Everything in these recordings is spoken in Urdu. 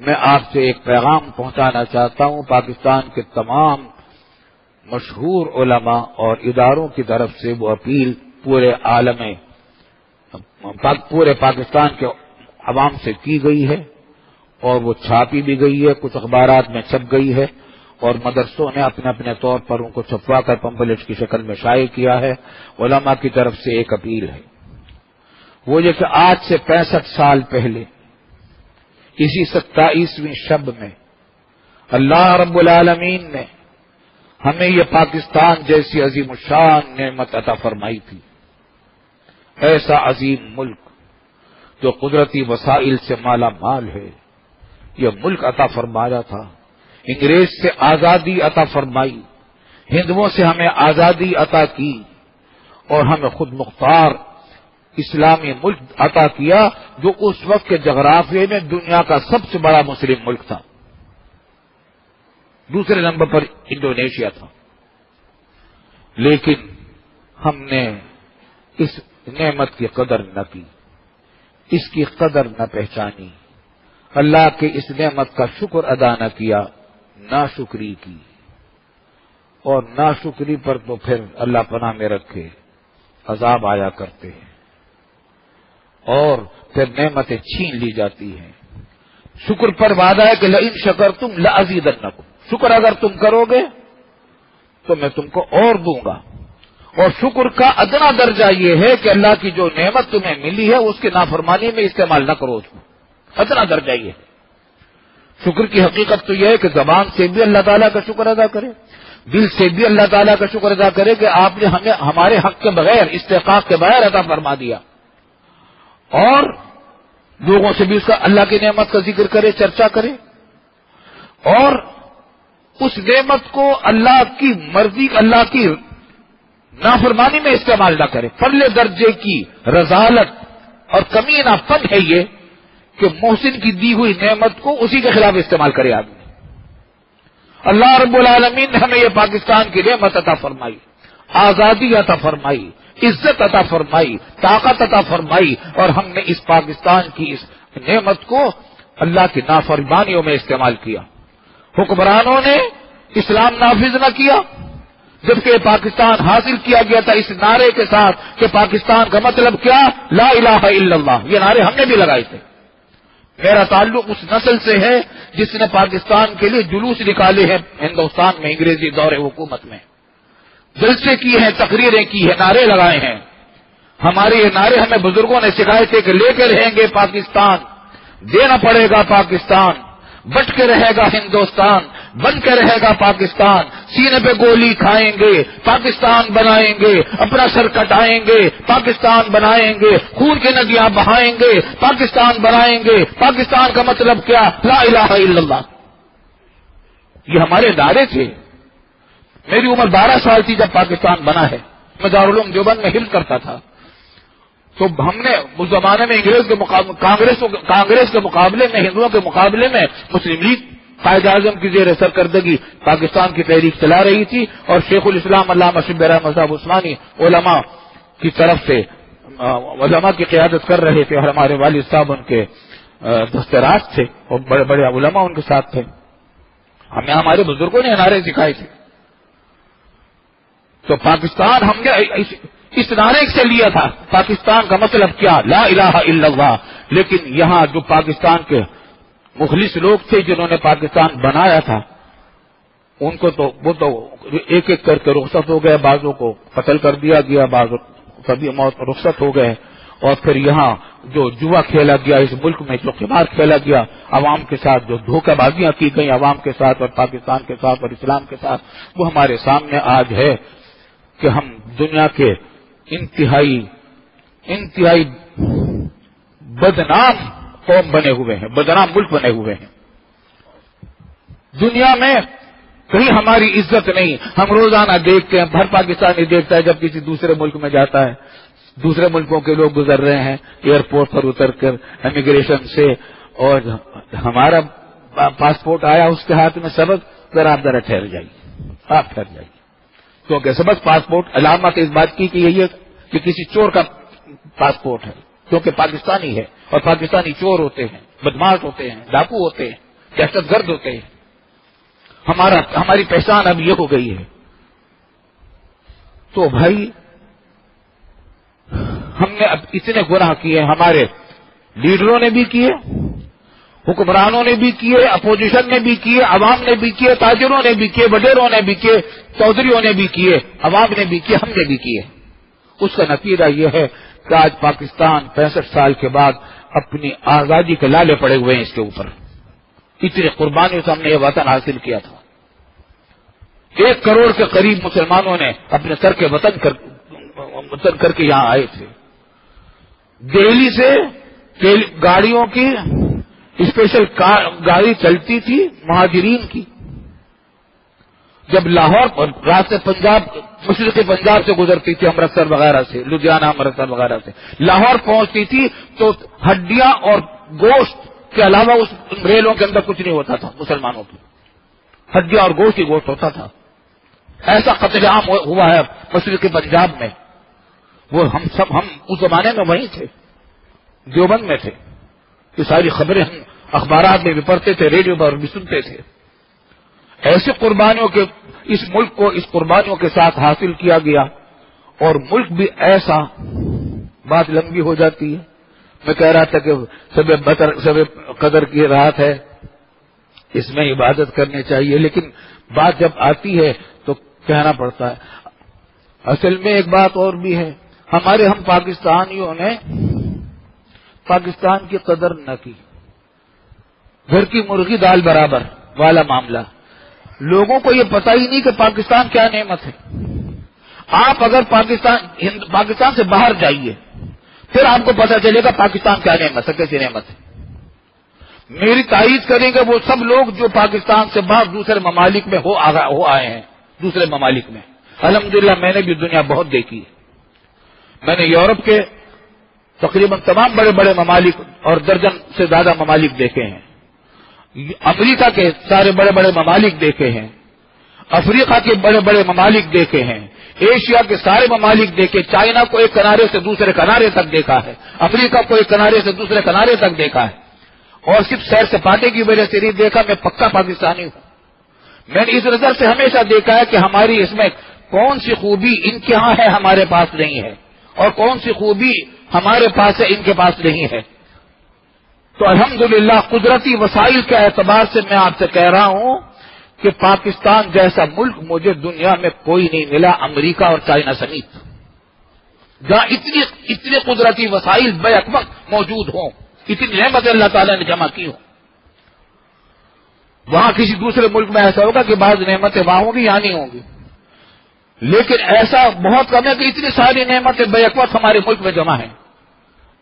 میں آپ سے ایک پیغام پہنچانا چاہتا ہوں پاکستان کے تمام مشہور علماء اور اداروں کی طرف سے وہ اپیل پورے عالم پورے پاکستان کے عوام سے کی گئی ہے اور وہ چھاپی بھی گئی ہے، کچھ اخبارات میں چھپ گئی ہے اور مدرسوں نے اپنے اپنے طور پر ان کو چھپوا کر پمفلٹ کی شکل میں شائع کیا ہے۔ علماء کی طرف سے ایک اپیل ہے، وہ یہ کہ آج سے 65 سال پہلے اسی 27ویں شب میں اللہ رب العالمین نے ہمیں یہ پاکستان جیسی عظیم الشان نعمت عطا فرمائی تھی۔ ایسا عظیم ملک جو قدرتی وسائل سے مالا مال ہے، یہ ملک عطا فرمایا تھا۔ انگریز سے آزادی عطا فرمائی، ہندوؤں سے ہمیں آزادی عطا کی اور ہمیں خود مختار اسلامی ملک عطا کیا جو اس وقت کے جغرافیے میں دنیا کا سب سے بڑا مسلم ملک تھا۔ دوسرے نمبر پر انڈونیشیا تھا، لیکن ہم نے اس نعمت کی قدر نہ کی، اس کی قدر نہ پہچانی، اللہ کے اس نعمت کا شکر ادا نہ کیا، ناشکری کی، اور ناشکری پر تو پھر اللہ پناہ میں رکھے عذاب آیا کرتے ہیں اور پھر نعمتیں چھین لی جاتی ہیں۔ شکر پر وعدہ ہے کہ لئن شکرتم لأزیدنکم، شکر اگر تم کرو گے تو میں تم کو اور دوں گا، اور شکر کا ادنا درجہ یہ ہے کہ اللہ کی جو نعمت تمہیں ملی ہے اس کی نافرمانی میں استعمال نہ کرو، اس کو ادنا درجہ یہ ہے۔ شکر کی حقیقت تو یہ ہے کہ زبان سے بھی اللہ تعالیٰ کا شکر ادا کرے، دل سے بھی اللہ تعالیٰ کا شکر ادا کرے کہ آپ نے ہمیں ہمارے حق کے بغیر، استحقاق کے بغیر عطا فرما دیا، اور لوگوں سے بھی اس کا اللہ کی نعمت کا ذکر کرے، چرچا کرے، اور اس نعمت کو اللہ کی مرضی، اللہ کی نافرمانی میں استعمال نہ کرے۔ پرلے درجے کی رذالت اور کمینہ پن ہے یہ کہ محسن کی دی ہوئی نعمت کو اسی کے خلاف استعمال کرے آدمی۔ اللہ رب العالمین نے ہمیں یہ پاکستان کی نعمت عطا فرمائی، آزادی عطا فرمائی، عزت عطا فرمائی، طاقت عطا فرمائی، اور ہم نے اس پاکستان کی اس نعمت کو اللہ کی نافرمانیوں میں استعمال کیا۔ حکمرانوں نے اسلام نافذ نہ کیا، جبکہ پاکستان حاصل کیا گیا تھا اس نعرے کے ساتھ کہ پاکستان کا مطلب کیا، لا الہ الا اللہ۔ یہ نعرے ہم نے بھی لگائے تھے۔ میرا تعلق اس نسل سے ہے جس نے پاکستان کے لیے جلوس نکالے ہیں ہندوستان میں انگریزی دور حکومت میں، جلسے کیے ہیں، تقریریں کی ہیں، نعرے لگائے ہیں۔ ہمارے یہ نعرے ہمیں بزرگوں نے سکھائے تھے کہ لے کے رہیں گے پاکستان، دینا پڑے گا پاکستان، بٹ کے رہے گا ہندوستان، بن کے رہے گا پاکستان، سینے پہ گولی کھائیں گے، پاکستان بنائیں گے، اپنا سر کٹائیں گے، پاکستان بنائیں گے، خون کی ندیاں بہائیں گے، پاکستان بنائیں گے۔ پاکستان کا مطلب کیا، لا الہ الا اللہ۔ یہ ہمارے نعرے تھے۔ میری عمر 12 سال تھی جب پاکستان بنا ہے، میں دارالعلوم دیوبند میں حفظ کرتا تھا، تو ہم نے اس زمانے میں انگریز کے کانگریس کے مقابلے میں، ہندوؤں کے مقابلے میں مسلم لیگ قائد اعظم کی زیر سرکردگی پاکستان کی تحریک چلا رہی تھی، اور شیخ الاسلام علامہ شبیر احمد صاحب عثمانی علماء کی طرف سے علماء کی قیادت کر رہے تھے، اور ہمارے والد صاحب ان کے دستراز تھے اور بڑے بڑے علماء ان کے ساتھ تھے۔ ہمیں ہمارے بزرگوں نے نعرے سکھائے تھے۔ تو پاکستان ہم نے اس نعرے سے لیا تھا، پاکستان کا مطلب کیا، لا الہ الا اللہ۔ لیکن یہاں جو پاکستان کے مخلص لوگ تھے جنہوں نے پاکستان بنایا تھا، ان کو تو وہ تو ایک ایک کر کے رخصت ہو گئے، بعضوں کو قتل کر دیا گیا، بعضوں کبھی موت رخصت ہو گئے، اور پھر یہاں جو جوا کھیلا گیا اس ملک میں، جو قمار کھیلا گیا عوام کے ساتھ، جو دھوکہ بازیاں کی گئی عوام کے ساتھ اور پاکستان کے ساتھ اور اسلام کے ساتھ، وہ ہمارے سامنے آج ہے کہ ہم دنیا کے انتہائی بدنام قوم بنے ہوئے ہیں، بدنام ملک بنے ہوئے ہیں۔ دنیا میں کہیں ہماری عزت نہیں۔ ہم روزانہ دیکھتے ہیں، ہر پاکستانی دیکھتا ہے جب کسی دوسرے ملک میں جاتا ہے، دوسرے ملکوں کے لوگ گزر رہے ہیں ایئرپورٹ پر اتر کر امیگریشن سے، اور ہمارا پاسپورٹ آیا اس کے ہاتھ میں سبق، ذرا آپ ذرا ٹھہر جائیے، آپ ٹھہر جائیے، کیونکہ سبق پاسپورٹ علامت اس بات کی کہ یہی ہے کہ کسی چور کا پاسپورٹ ہے، کیونکہ پاکستانی ہے، اور پاکستانی چور ہوتے ہیں، بدماش ہوتے ہیں، ڈاکو ہوتے ہیں، دہشت گرد ہوتے ہیں. ہماری پہچان اب یہ ہو گئی ہے. تو بھائی ہم نے اب اتنے گناہ کیے، ہمارے لیڈروں نے بھی کیے، حکمرانوں نے بھی کیے، اپوزیشن نے بھی کیے، عوام نے بھی کیے، تاجروں نے بھی کیے، وڈیروں نے بھی کیے، چودھریوں نے بھی کیے، عوام نے بھی کیے، ہم نے بھی کیے. اس کا نتیجہ یہ ہے کہ آج پاکستان 65 سال کے بعد اپنی آزادی کے لالے پڑے ہوئے ہیں اس کے اوپر. اتنی قربانیوں سے ہم نے یہ وطن حاصل کیا تھا. 1 کروڑ کے قریب مسلمانوں نے اپنے سر کے وطن کر کے یہاں آئے تھے. دہلی سے گاڑیوں کی اسپیشل گاڑی چلتی تھی مہاجرین کی. جب لاہور راستے پنجاب مشرقی پنجاب سے گزرتی تھی، امرتسر وغیرہ سے، لدھیانہ امرتسر وغیرہ سے لاہور پہنچتی تھی تو ہڈیاں اور گوشت کے علاوہ اس ریلوں کے اندر کچھ نہیں ہوتا تھا. مسلمانوں کی ہڈیاں اور گوشت ہی گوشت ہوتا تھا. ایسا قتل عام ہوا ہے مشرقی پنجاب میں. وہ ہم اس زمانے میں وہیں تھے، دیوبند میں تھے. یہ ساری خبریں ہم اخبارات میں بھی پڑھتے تھے، ریڈیو پر بھی سنتے تھے. ایسی قربانیوں کے اس ملک کو اس قربانیوں کے ساتھ حاصل کیا گیا، اور ملک بھی ایسا. بات لمبی ہو جاتی ہے. میں کہہ رہا تھا کہ سب قدر کی رات ہے، اس میں عبادت کرنی چاہیے، لیکن بات جب آتی ہے تو کہنا پڑتا ہے. اصل میں ایک بات اور بھی ہے، ہم پاکستانیوں نے پاکستان کی قدر نہ کی. گھر کی مرغی دال برابر والا معاملہ. لوگوں کو یہ پتہ ہی نہیں کہ پاکستان کیا نعمت ہے. آپ اگر پاکستان سے باہر جائیے پھر آپ کو پتہ چلے گا پاکستان کیا نعمت ہے، کیسی نعمت ہے. میری تائید کریں گے وہ سب لوگ جو پاکستان سے باہر دوسرے ممالک میں ہو آئے ہیں. دوسرے ممالک میں الحمدللہ میں نے بھی دنیا بہت دیکھی ہے. میں نے یورپ کے تقریباً تمام بڑے بڑے ممالک اور درجن سے زیادہ ممالک دیکھے ہیں. امریکہ کے سارے بڑے بڑے ممالک دیکھے ہیں. افریقہ کے بڑے بڑے ممالک دیکھے ہیں. ایشیا کے سارے ممالک دیکھے. چائنا کو ایک کنارے سے دوسرے کنارے تک دیکھا ہے. افریقہ کو ایک کنارے سے دوسرے کنارے تک دیکھا ہے. اور صرف سیر سپاٹے کی وجہ سے نہیں دیکھا، میں پکا پاکستانی ہوں. میں نے اس نظر سے ہمیشہ دیکھا ہے کہ ہماری اس میں کون سی خوبی ان کے ہاں ہے ہمارے پاس نہیں ہے، اور کون سی خوبی ہمارے پاس ہے ان کے پاس نہیں ہے. تو الحمدللہ قدرتی وسائل کے اعتبار سے میں آپ سے کہہ رہا ہوں کہ پاکستان جیسا ملک مجھے دنیا میں کوئی نہیں ملا، امریکہ اور چائنا سمیت، جہاں اتنے قدرتی وسائل بیک وقت موجود ہوں، اتنی نعمت اللہ تعالیٰ نے جمع کی ہوں. وہاں کسی دوسرے ملک میں ایسا ہوگا کہ بعض نعمتیں وہاں ہوں گی یا نہیں ہوں گی، لیکن ایسا بہت کم ہے کہ اتنی ساری نعمتیں بیک وقت ہمارے ملک میں جمع ہیں.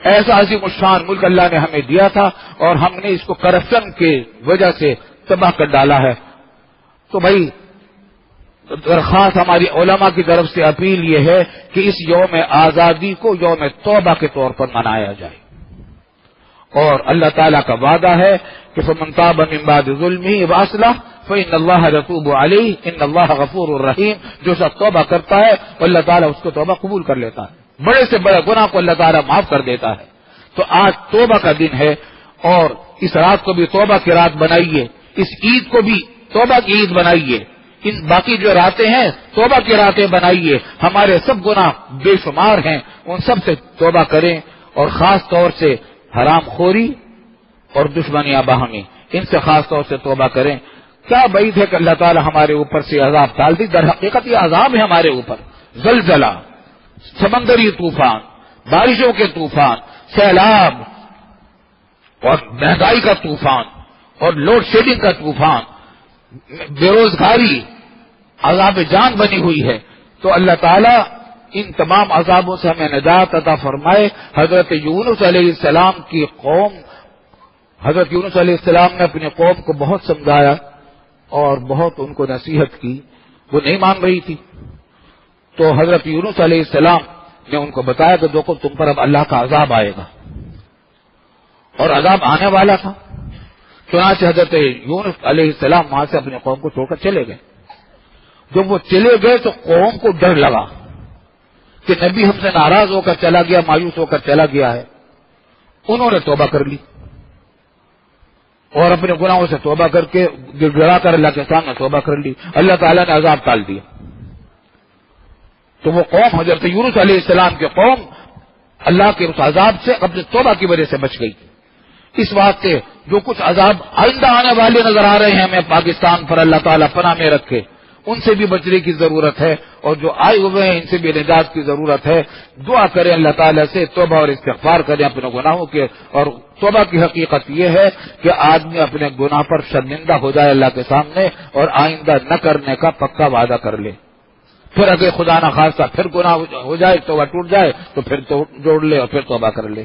ایسا عظیم الشان ملک اللہ نے ہمیں دیا تھا اور ہم نے اس کو کرپشن کی وجہ سے تباہ کر ڈالا ہے. تو بھائی درخواست ہماری علماء کی طرف سے اپیل یہ ہے کہ اس یوم آزادی کو یوم توبہ کے طور پر منایا جائے. اور اللہ تعالیٰ کا وعدہ ہے کہ فمن تاب من بعد ظلمہ واصلح فإن اللہ یتوب علیہ ان اللہ غفور الرحیم. جو سب توبہ کرتا ہے اللہ تعالیٰ اس کو توبہ قبول کر لیتا ہے، بڑے سے بڑے گناہ کو اللہ تعالیٰ معاف کر دیتا ہے. تو آج توبہ کا دن ہے اور اس رات کو بھی توبہ کی رات بنائیے، اس عید کو بھی توبہ کی عید بنائیے، ان باقی جو راتیں ہیں توبہ کی راتیں بنائیے. ہمارے سب گناہ بے شمار ہیں، ان سب سے توبہ کریں، اور خاص طور سے حرام خوری اور دشمنیاں باہمی، ان سے خاص طور سے توبہ کریں. کیا بعید ہے کہ اللہ تعالیٰ ہمارے اوپر سے عذاب ڈال دی. در حقیقت یہ عذاب ہے ہمارے اوپر. زلزلہ، سمندری طوفان، بارشوں کے طوفان، سیلاب اور مہنگائی کا طوفان اور لوڈ شیڈنگ کا طوفان، بے روزگاری عذاب جان بنی ہوئی ہے. تو اللہ تعالیٰ ان تمام عذابوں سے ہمیں نجات عطا فرمائے. حضرت یونس علیہ السلام کی قوم، حضرت یونس علیہ السلام نے اپنی قوم کو بہت سمجھایا اور بہت ان کو نصیحت کی. وہ نہیں مان رہی تھی. تو حضرت یونس علیہ السلام نے ان کو بتایا کہ دیکھو تم پر اب اللہ کا عذاب آئے گا، اور عذاب آنے والا تھا. چنانچہ حضرت یونس علیہ السلام وہاں سے اپنی قوم کو چھوڑ کر چلے گئے. جب وہ چلے گئے تو قوم کو ڈر لگا کہ نبی ہم سے ناراض ہو کر چلا گیا، مایوس ہو کر چلا گیا ہے. انہوں نے توبہ کر لی اور اپنے گناہوں سے توبہ کر کے گڑ گڑا کر اللہ کے سامنے توبہ کر لی، اللہ تعالیٰ نے عذاب ٹال دیا۔ تو وہ قوم حضرت یونس علیہ السلام کی قوم اللہ کے اس عذاب سے اپنے توبہ کی وجہ سے بچ گئی۔ اس واسطے جو کچھ عذاب آئندہ آنے والے نظر آ رہے ہیں ہمیں پاکستان پر، اللہ تعالیٰ پناہ میں رکھے، ان سے بھی بچنے کی ضرورت ہے، اور جو آئے ہوئے ہیں ان سے بھی نجات کی ضرورت ہے۔ دعا کریں اللہ تعالیٰ سے، توبہ اور استغفار کریں اپنے گناہوں کے، اور توبہ کی حقیقت یہ ہے کہ آدمی اپنے گناہ پر شرمندہ ہو جائے اللہ کے سامنے اور آئندہ نہ کرنے کا پکا وعدہ کر لے۔ پھر اگر خدا نخواستہ پھر گناہ ہو جائے، توبہ ٹوٹ جائے تو پھر تو جوڑ لے اور پھر توبہ کر لے۔